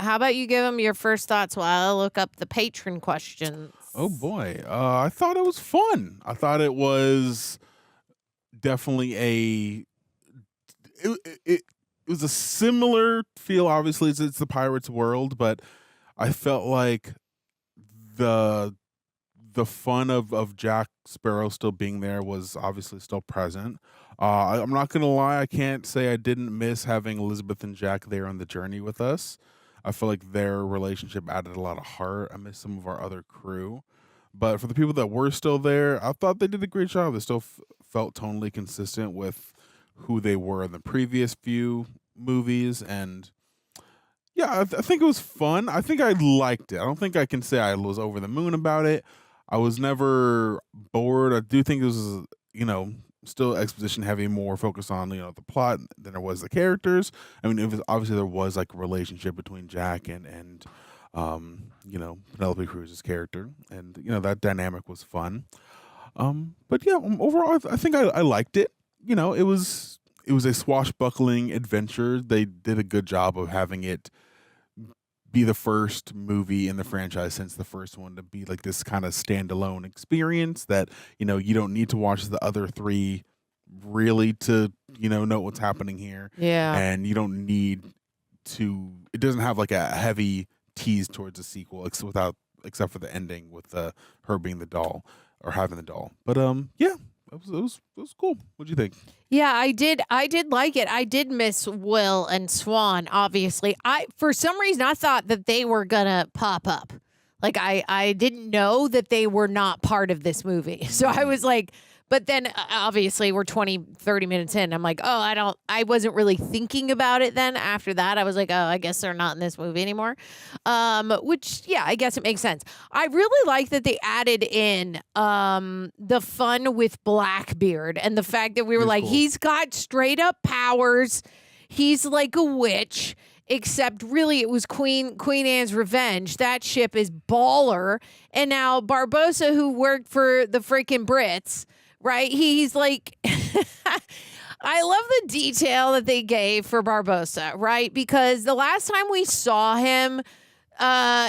How about you give them your first thoughts while I look up the patron questions? Oh boy, I thought it was fun. I thought it was definitely it was a similar feel. Obviously, it's the pirates world, but I felt like the fun of Jack Sparrow still being there was obviously still present. I'm not gonna lie, I can't say I didn't miss having Elizabeth and Jack there on the journey with us. I feel like their relationship added a lot of heart. I miss some of our other crew, but for the people that were still there, I thought they did a great job. They still felt tonally consistent with who they were in the previous few movies, and yeah, I think it was fun. I think I liked it. I don't think I can say I was over the moon about it. I was never bored. I do think this was, still exposition heavy, more focused on, the plot than there was the characters. I mean, obviously there was like a relationship between Jack and Penelope Cruz's character, and that dynamic was fun. But yeah, overall, I think I liked it. It was a swashbuckling adventure. They did a good job of having it be the first movie in the franchise since the first one to be like this kind of standalone experience that, you don't need to watch the other three really to, know what's happening here. Yeah. And you don't need to, it doesn't have like a heavy tease towards a sequel except for the ending with her being the doll or having the doll. But yeah. It was cool. What'd you think? Yeah, I did like it. I did miss Will and Swan, obviously. For some reason I thought that they were gonna pop up. Like I didn't know that they were not part of this movie. So I was like, but then obviously we're 20, 30 minutes in. I'm like, I wasn't really thinking about it then. After that, I was like, I guess they're not in this movie anymore. Which, yeah, I guess it makes sense. I really like that they added in the fun with Blackbeard and the fact that we were like, cool. He's got straight up powers. He's like a witch. Except really it was Queen Anne's Revenge. That ship is baller. And now Barbossa, who worked for the freaking Brits, right? He's like, I love the detail that they gave for Barbossa, right? Because the last time we saw him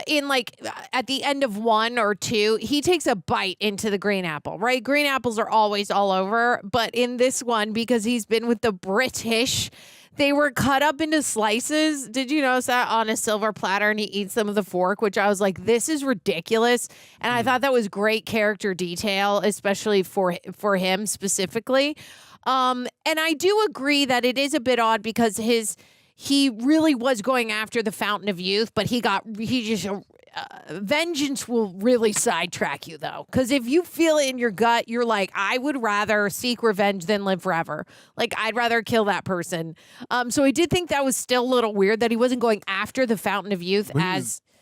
in like at the end of 1 or 2, he takes a bite into the green apple, right? Green apples are always all over. But in this one, because he's been with the British, they were cut up into slices. Did you notice that on a silver platter and he eats them with a fork, which I was like, this is ridiculous. And I thought that was great character detail, especially for him specifically. And I do agree that it is a bit odd because he really was going after the Fountain of Youth, but vengeance will really sidetrack you though. Because if you feel it in your gut, you're like, I would rather seek revenge than live forever. Like I'd rather kill that person. So I did think that was still a little weird that he wasn't going after the Fountain of Youth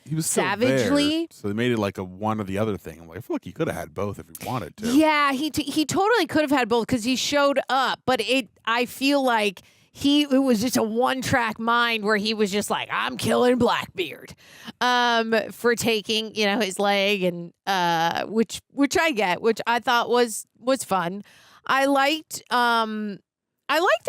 he was savagely. So they made it like a one or the other thing. I'm like, I feel like he could have had both if he wanted to. Yeah, he totally could have had both because he showed up. But I feel like it was just a one-track mind where he was just like, I'm killing Blackbeard for taking, his leg, and which I get, which I thought was fun. I liked the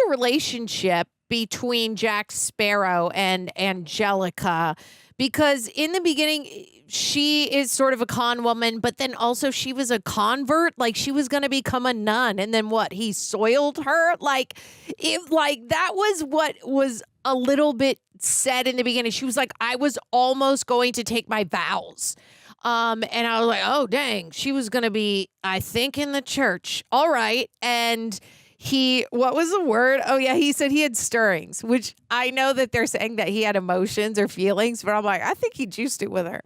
relationship between Jack Sparrow and Angelica, because in the beginning she is sort of a con woman, but then also she was a convert. Like she was going to become a nun, and then what? He soiled her. Like that was what was a little bit said in the beginning. She was like, I was almost going to take my vows. And I was like, oh dang, she was going to be, I think, in the church. All right. And what was the word? Oh yeah, he said he had stirrings, which I know that they're saying that he had emotions or feelings, but I'm like, I think he juiced it with her,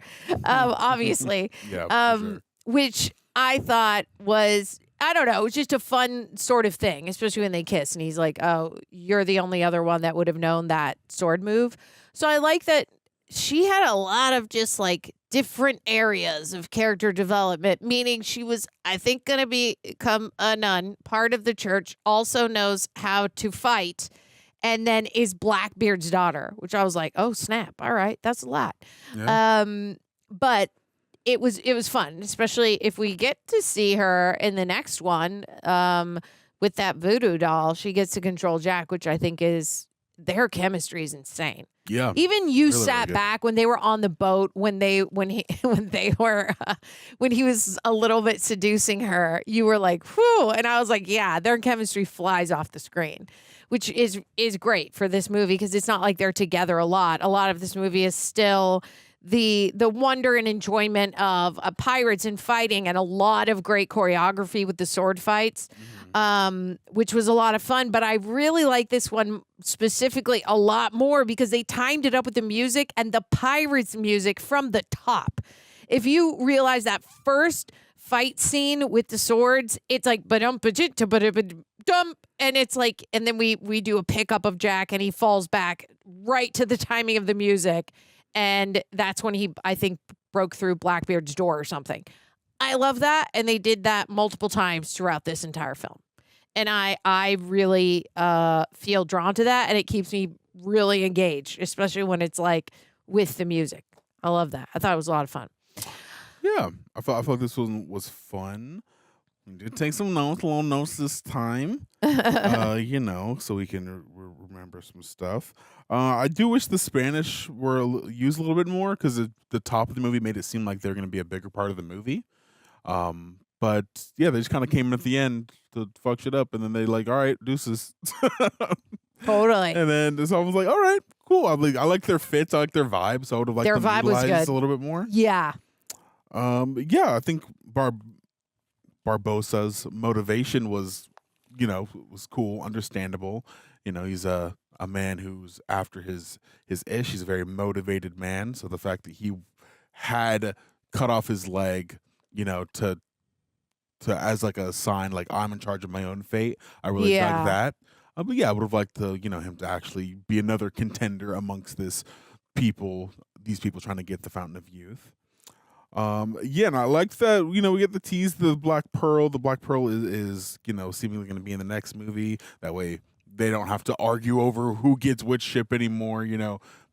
obviously. Yeah, sure. Which I thought was, I don't know, it was just a fun sort of thing, especially when they kiss and he's like, oh, you're the only other one that would have known that sword move. So I like that she had a lot of just like different areas of character development, meaning she was, I think, going to become a nun, part of the church, also knows how to fight, and then is Blackbeard's daughter, which I was like, oh, snap. All right. That's a lot. Yeah. But it was fun, especially if we get to see her in the next one with that voodoo doll. She gets to control Jack, which I think their chemistry is insane. Yeah. Even you Really, really sat good. back when they were on the boat when he was a little bit seducing her. You were like, "Whew," and I was like, "Yeah, their chemistry flies off the screen," which is great for this movie because it's not like they're together a lot. A lot of this movie is still the wonder and enjoyment of pirates and fighting, and a lot of great choreography with the sword fights, which was a lot of fun. But I really like this one specifically a lot more because they timed it up with the music and the pirates music from the top. If you realize that first fight scene with the swords, it's like ba-dum ba-dum, and it's like, and then we do a pickup of Jack and he falls back right to the timing of the music. And that's when he, I think, broke through Blackbeard's door or something. I love that. And they did that multiple times throughout this entire film. And I really feel drawn to that. And it keeps me really engaged, especially when it's like with the music. I love that. I thought it was a lot of fun. Yeah, I thought this one was fun. We did take some notes, little notes this time, so we can remember some stuff. I do wish the Spanish were used a little bit more because the top of the movie made it seem like they're going to be a bigger part of the movie. But yeah, they just kind of came in at the end to fuck shit up, and then they like, all right, deuces. Totally. And then so I was like, all right, cool. I like their fits, I like their vibe, so I would have liked Their them vibe was utilized good. a little bit more. Yeah. Yeah, I think Barbossa's motivation was cool, understandable. He's a man who's after his ish. He's a very motivated man. So the fact that he had cut off his leg, to as like a sign, like I'm in charge of my own fate. I really dug that. But yeah, I would have liked to, him to actually be another contender amongst these people trying to get the Fountain of Youth. Yeah, and I liked that, we get the tease the Black Pearl. The Black Pearl is seemingly going to be in the next movie. That way they don't have to argue over who gets which ship anymore.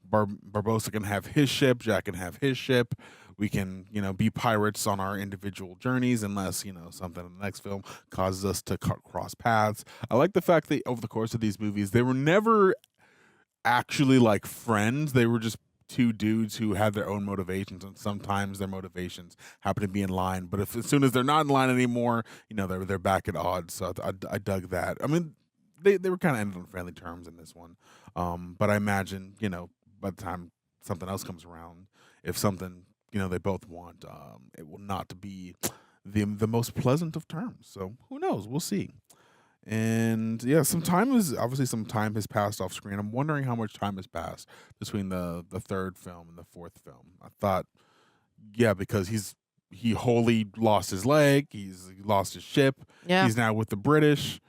Barbossa can have his ship, Jack can have his ship. We can, be pirates on our individual journeys unless, something in the next film causes us to cross paths. I like the fact that over the course of these movies, they were never actually like friends. They were just two dudes who had their own motivations, and sometimes their motivations happen to be in line. But as soon as they're not in line anymore, they're back at odds. So I dug that. I mean, they were kind of ended on friendly terms in this one. But I imagine, by the time something else comes around, if something they both want, it will not be the most pleasant of terms. So who knows? We'll see. And yeah, some time has passed off screen. I'm wondering how much time has passed between the third film and the fourth film. I thought, yeah, because he wholly lost his leg, he lost his ship. Yeah. He's now with the British.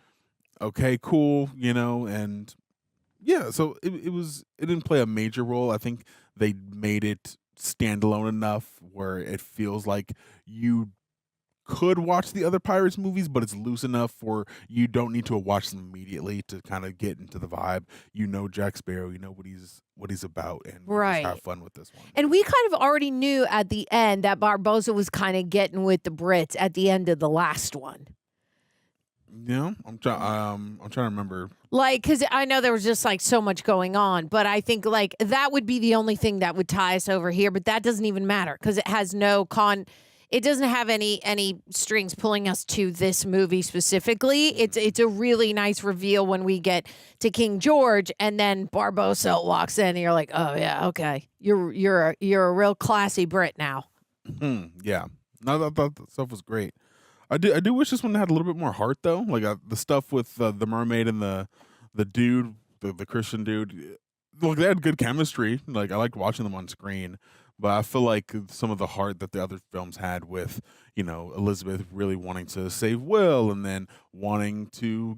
Okay, cool, and yeah, so it didn't play a major role. I think they made it standalone enough where it feels like you could watch the other Pirates movies, but it's loose enough where you don't need to watch them immediately to kind of get into the vibe. Jack Sparrow, what he's about, and Right. just have fun with this one. And we kind of already knew at the end that Barbossa was kind of getting with the Brits at the end of the last one. I'm trying to remember. Like, because I know there was just like so much going on, but I think like that would be the only thing that would tie us over here. But that doesn't even matter because it has no it doesn't have any strings pulling us to this movie specifically. It's a really nice reveal when we get to King George and then Barbossa walks in and you're like, oh yeah, okay, you're a real classy Brit now. Yeah, no, that stuff was great. I do wish this one had a little bit more heart though. Like the stuff with the mermaid and the dude, the Christian dude. Look, they had good chemistry. Like I liked watching them on screen. But I feel like some of the heart that the other films had with, Elizabeth really wanting to save Will and then wanting to,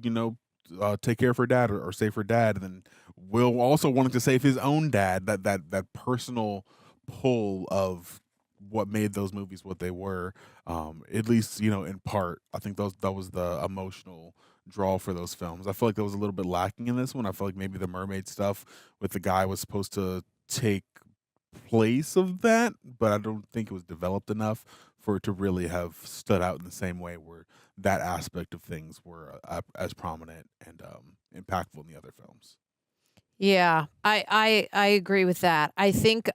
take care of her dad or save her dad, and then Will also wanting to save his own dad. That personal pull of what made those movies what they were, at least in part. I think that was the emotional draw for those films. I feel like that was a little bit lacking in this one. I feel like maybe the mermaid stuff with the guy was supposed to take place of that, but I don't think it was developed enough for it to really have stood out in the same way where that aspect of things were as prominent and impactful in the other films. Yeah, I agree with that. I think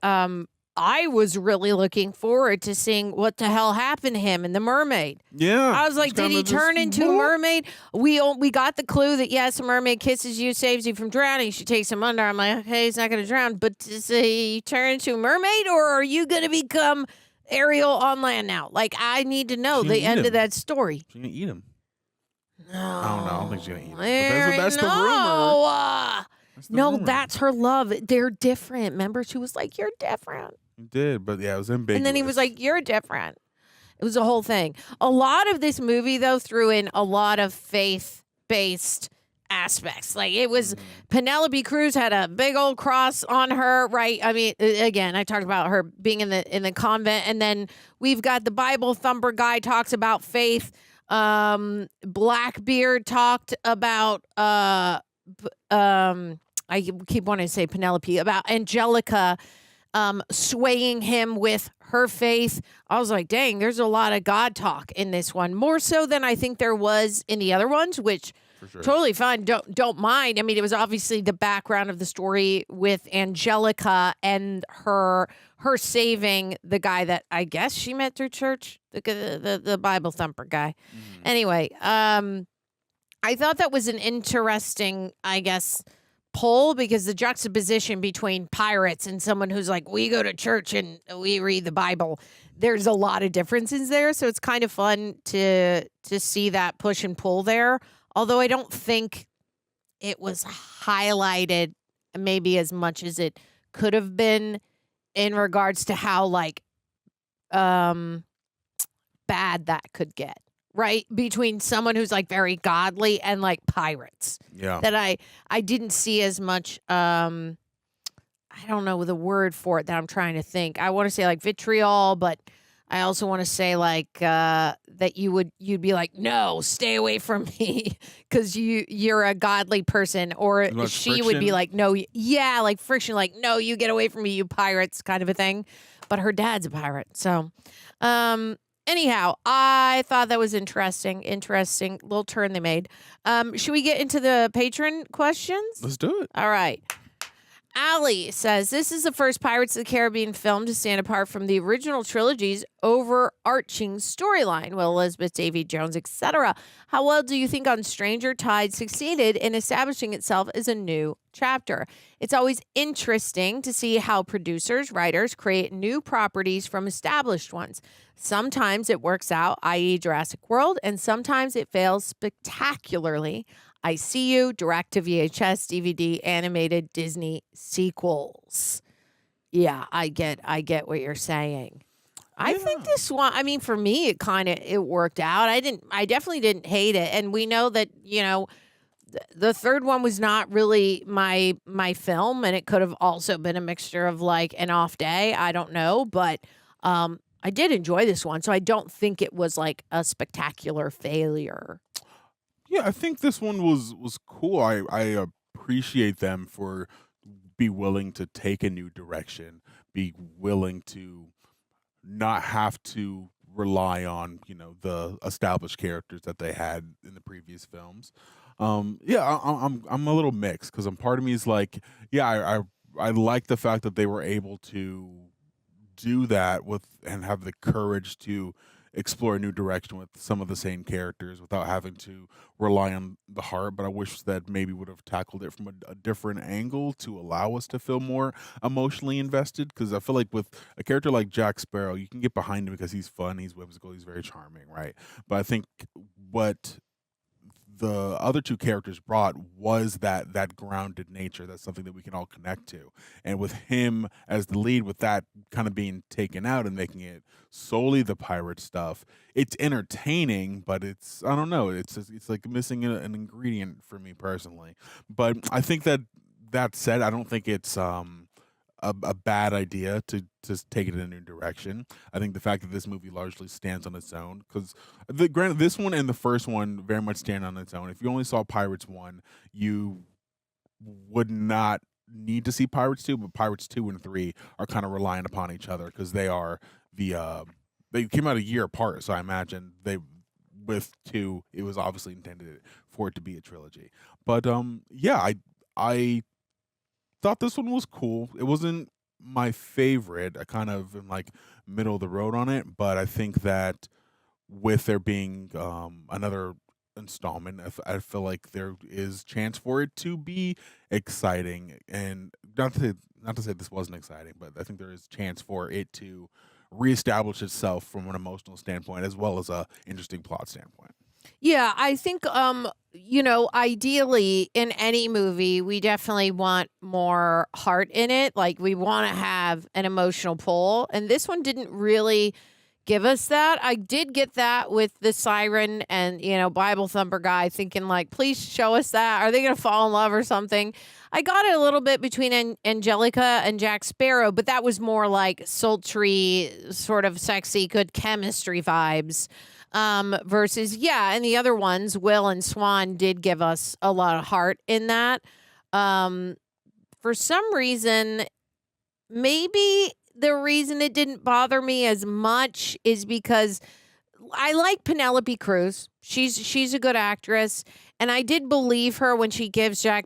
I was really looking forward to seeing what the hell happened to him in the Mermaid. Yeah, I was like, just did kinda he just turn into a mermaid? We got the clue that yes, a mermaid kisses you, saves you from drowning. She takes him under. I'm like, okay, he's not going to drown, but does he turn into a mermaid, or are you going to become Ariel on land now? Like, I need to know She gonna the eat end of him. that story. She's gonna eat him. I don't know. I don't think she's gonna eat No, him. But that's the rumor. no, That's the no, rumor. that's her love. They're different. Remember, she was like, "You're different," He did, but yeah, it was ambiguous. and then he was like, "You're different." It was a whole thing. A lot of this movie, though, threw in a lot of faith-based aspects. Like it was Penelope Cruz had a big old cross on her, right? I mean, again, I talked about her being in the convent, and then we've got the Bible thumper guy talks about faith. Blackbeard talked about I keep wanting to say Penelope about Angelica swaying him with her faith. I was like, dang, there's a lot of God talk in this one, more so than I think there was in the other ones, which For sure. totally fine. Don't mind. I mean, it was obviously the background of the story with Angelica and her saving the guy that I guess she met through church, the Bible thumper guy. Anyway, I thought that was an interesting, I guess, pull because the juxtaposition between pirates and someone who's like, we go to church and we read the Bible, there's a lot of differences there. So it's kind of fun to see that push and pull there. Although I don't think it was highlighted maybe as much as it could have been in regards to how bad that could get. Right? Between someone who's like very godly and like pirates. Yeah. That I didn't see as much I don't know the word for it that I'm trying to think. I want to say like vitriol, but I also want to say like that you'd be like, no, stay away from me because you're a godly person, or Like she would be friction? like, no, yeah, like friction, like no, you get away from me, you pirates, kind of a thing. But her dad's a pirate, so anyhow, I thought that was interesting. Interesting little turn they made. Should we get into the patron questions? Let's do it. All right. Allie says, this is the first Pirates of the Caribbean film to stand apart from the original trilogy's overarching storyline. Well, Elizabeth, Davy Jones, etc. How well do you think On Stranger Tides succeeded in establishing itself as a new chapter? It's always interesting to see how producers, writers create new properties from established ones. Sometimes it works out, i.e. Jurassic World, and sometimes it fails spectacularly. I see you, direct to VHS, DVD, animated Disney sequels. Yeah, I get what you're saying. I think this one, I mean, for me, it worked out. I definitely didn't hate it. And we know that, the third one was not really my film, and it could have also been a mixture of like an off day. I don't know, but I did enjoy this one, so I don't think it was like a spectacular failure. Yeah, I think this one was cool. I appreciate them for be willing to take a new direction, be willing to not have to rely on, the established characters that they had in the previous films. I'm a little mixed because part of me is like, yeah, I like the fact that they were able to do that with and have the courage to explore a new direction with some of the same characters without having to rely on the heart. But I wish that maybe would have tackled it from a different angle to allow us to feel more emotionally invested. Because I feel like with a character like Jack Sparrow, you can get behind him because he's fun, he's whimsical, he's very charming, right? But I think what the other two characters brought was that grounded nature. That's something that we can all connect to. And with him as the lead, with that kind of being taken out and making it solely the pirate stuff, it's entertaining, but it's, I don't know, it's like missing an ingredient for me personally. But I think that said, I don't think it's a bad idea to take it in a new direction. I think the fact that this movie largely stands on its own, because granted, this one and the first one very much stand on its own. If you only saw Pirates 1, you would not need to see Pirates 2, but Pirates 2 and 3 are kind of relying upon each other because they are they came out a year apart, so I imagine with 2 it was obviously intended for it to be a trilogy. But I thought this one was cool. It wasn't my favorite. I kind of am like middle of the road on it, but I think that with there being another installment, I feel like there is chance for it to be exciting. And not to say this wasn't exciting, but I think there is chance for it to reestablish itself from an emotional standpoint as well as a interesting plot standpoint. Yeah, I think ideally in any movie, we definitely want more heart in it. Like we want to have an emotional pull, and this one didn't really give us that. I did get that with the siren and, Bible thumper guy thinking like, please show us that. Are they going to fall in love or something? I got it a little bit between Angelica and Jack Sparrow, but that was more like sultry, sort of sexy, good chemistry vibes. Versus, and the other ones, Will and Swan did give us a lot of heart in that. For some reason, maybe the reason it didn't bother me as much is because I like Penelope Cruz. She's a good actress, and I did believe her when she gives Jack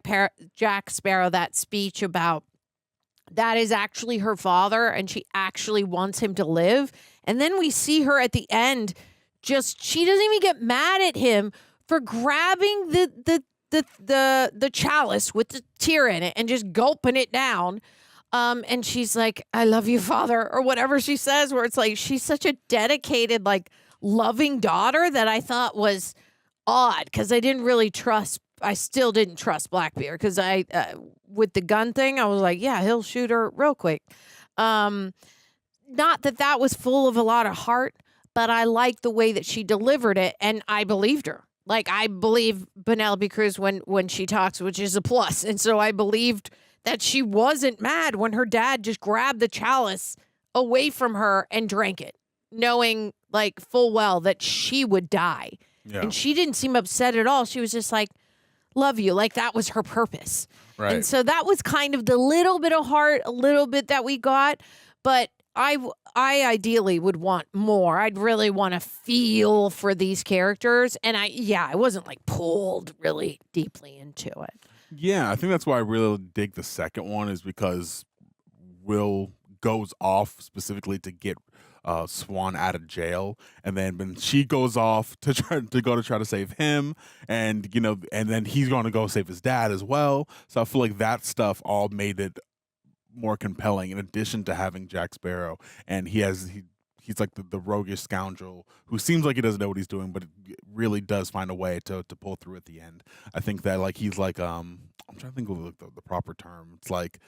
Sparrow that speech about that is actually her father, and she actually wants him to live. And then we see her at the end. She doesn't even get mad at him for grabbing the chalice with the tear in it and just gulping it down. And she's like, I love you, father, or whatever she says, where it's like she's such a dedicated, like, loving daughter that I thought was odd because I still didn't trust Blackbeard because with the gun thing, I was like, yeah, he'll shoot her real quick. Not that was full of a lot of heart, but I liked the way that she delivered it, and I believed her. Like, I believe Penelope Cruz when she talks, which is a plus. And so I believed that she wasn't mad when her dad just grabbed the chalice away from her and drank it, knowing, like, full well that she would die. Yeah. And she didn't seem upset at all. She was just like, love you. Like, that was her purpose. Right. And so that was kind of the little bit of heart, a little bit that we got. But I ideally would want more. I'd really want to feel for these characters. And I wasn't like pulled really deeply into it. Yeah, I think that's why I really dig the second one is because Will goes off specifically to get Swan out of jail, and then when she goes off to try to save him, and and then he's going to go save his dad as well. So I feel like that stuff all made it more compelling, in addition to having Jack Sparrow, and he's like the roguish scoundrel who seems like he doesn't know what he's doing, but really does find a way to pull through at the end. I think that like he's like I'm trying to think of the proper term. It's like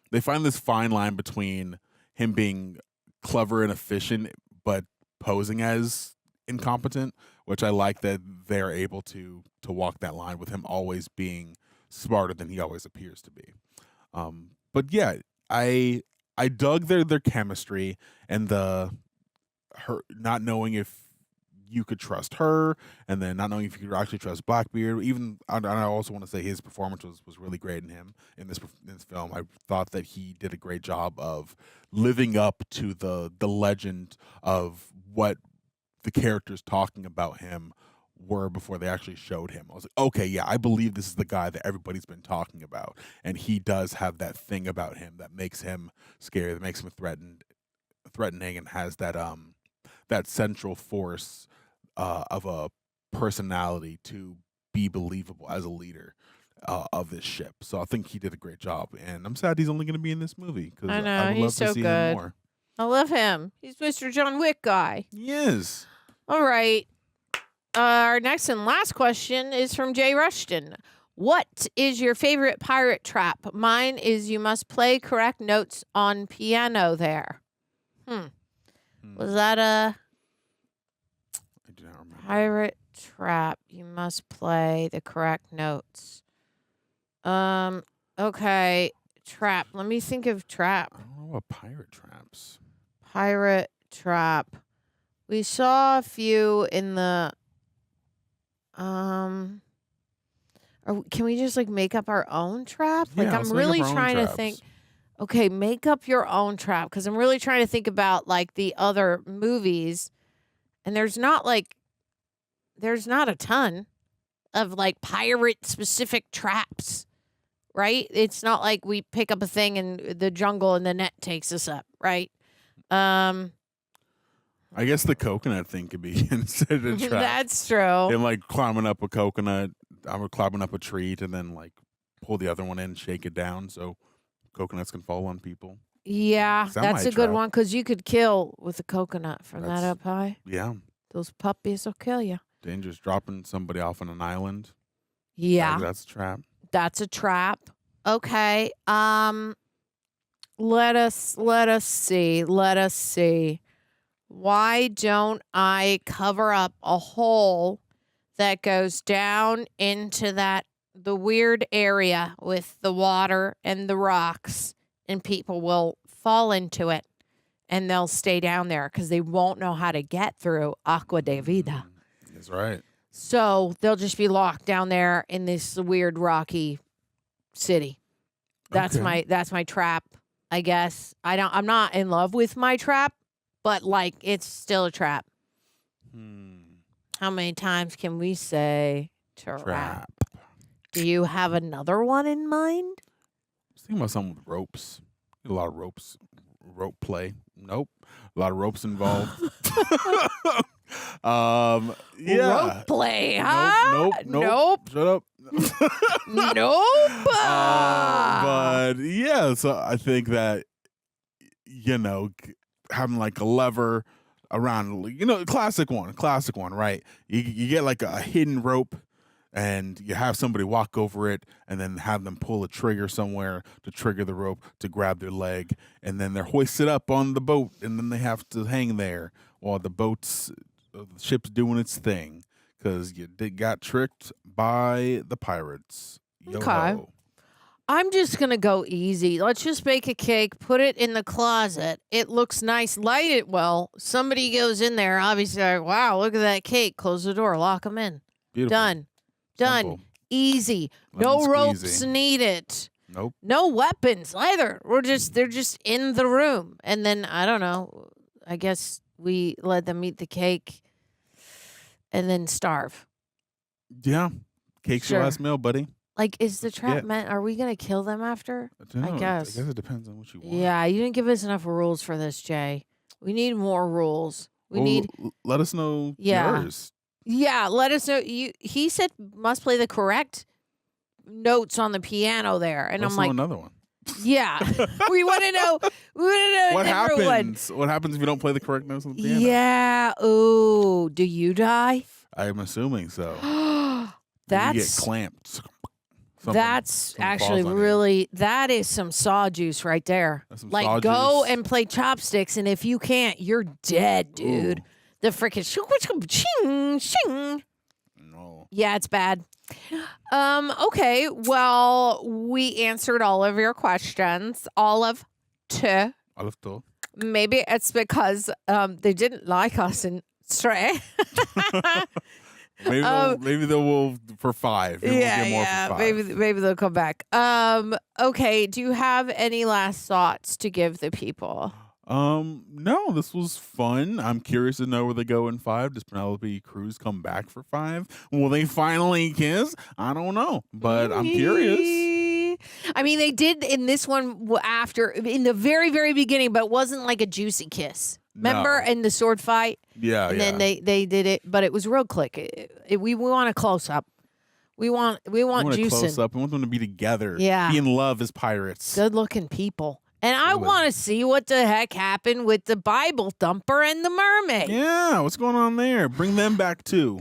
they find this fine line between him being clever and efficient, but posing as incompetent, which I like that they're able to walk that line with him always being smarter than he always appears to be. But yeah, I dug their chemistry and her not knowing if you could trust her, and then not knowing if you could actually trust Blackbeard. Even, and I also want to say his performance was really great in this film. I thought that he did a great job of living up to the legend of what the characters talking about him were before they actually showed him. I was like, okay, yeah, I believe this is the guy that everybody's been talking about, and he does have that thing about him that makes him scary, that makes him threatening, and has that central force of a personality to be believable as a leader of this ship. So I think he did a great job, and I'm sad he's only going to be in this movie because I know, I would love he's to so see good. him more. I love him. He's Mr. John Wick guy. He is. All right. Our next and last question is from Jay Rushton. What is your favorite pirate trap? Mine is you must play correct notes on piano there. Was that a I do not remember. pirate trap? You must play the correct notes. Okay. Trap. Let me think of trap. I don't know what pirate traps. Pirate trap. We saw a few in the can we just like make up our own trap? Yeah, like I'm let's make really up our own trying to traps. think. Okay, make up your own trap because I'm really trying to think about like the other movies, and there's not a ton of like pirate specific traps. right? It's not like we pick up a thing in the jungle and the net takes us up, right? I guess the coconut thing could be considered a trap. That's true. And like climbing up a coconut, I'm climbing up a tree to then like pull the other one in, shake it down so coconuts can fall on people. Yeah, that's a good trap. one because you could kill with a coconut from that up high. Yeah. Those puppies will kill you. Dangerous, dropping somebody off on an island. Yeah. That's a trap. That's a trap. Okay. Let us see. Why don't I cover up a hole that goes down into the weird area with the water and the rocks, and people will fall into it and they'll stay down there because they won't know how to get through Aqua de Vida. That's right. So they'll just be locked down there in this weird rocky city. That's my trap, I guess. I'm not in love with my trap, but like it's still a trap. How many times can we say trap? Do you have another one in mind? I was thinking about something with ropes. A lot of rope play. Nope. A lot of ropes involved. Yeah. Rope play, huh? Nope. Shut up. Nope. But yeah, so I think that, having like a lever around, classic one, right? You get like a hidden rope and you have somebody walk over it and then have them pull a trigger somewhere to trigger the rope to grab their leg. And then they're hoisted up on the boat and then they have to hang there while the ship's doing its thing because you got tricked by the pirates. Yo-ho. Okay. I'm just going to go easy. Let's just bake a cake, put it in the closet. It looks nice. Light it well. Somebody goes in there, obviously, like, wow, look at that cake. Close the door. Lock them in. Beautiful. Done. Simple. Easy. Lemon No ropes squeezy. needed. Nope. No weapons either. They're just in the room. And then, I don't know, I guess we let them eat the cake and then starve. Yeah. Cake's your last meal, buddy. Like, is the trap Yeah. meant, are we going to kill them after? I guess. it depends on what you want. Yeah, you didn't give us enough rules for this, Jay. We need more rules. Let us know Yeah. yours. Yeah, let us know. He said must play the correct notes on the piano there. And I'm like, another one. Yeah. we want to know. We want to know What a different happens? What happens if you don't play the correct notes on the piano? Yeah. Ooh. Do you die? I'm assuming so. You get That's clamped. That's actually really, that is some saw juice right there. That's some Like, saw go juice. and play chopsticks, and if you can't, you're dead, dude. Ooh. The freaking ching, shing. No. Yeah, it's bad. Okay, well, we answered all of your questions. All of two. Maybe it's because they didn't like us in Stray. Maybe they'll for 5. Maybe we'll get more for 5. Maybe they'll come back. Okay, do you have any last thoughts to give the people? No, this was fun. I'm curious to know where they go in 5. Does Penelope Cruz come back for 5? Will they finally kiss? I don't know, but I'm curious. I mean, they did in this one in the very, very beginning, but it wasn't like a juicy kiss. Remember in the sword fight? Yeah, and then they did it, but it was real quick. We want a close up. We want juicing. Close up. We want them to be together. Yeah, be in love as pirates. Good looking people. And I want to see what the heck happened with the Bible thumper and the mermaid. Yeah, what's going on there? Bring them back too.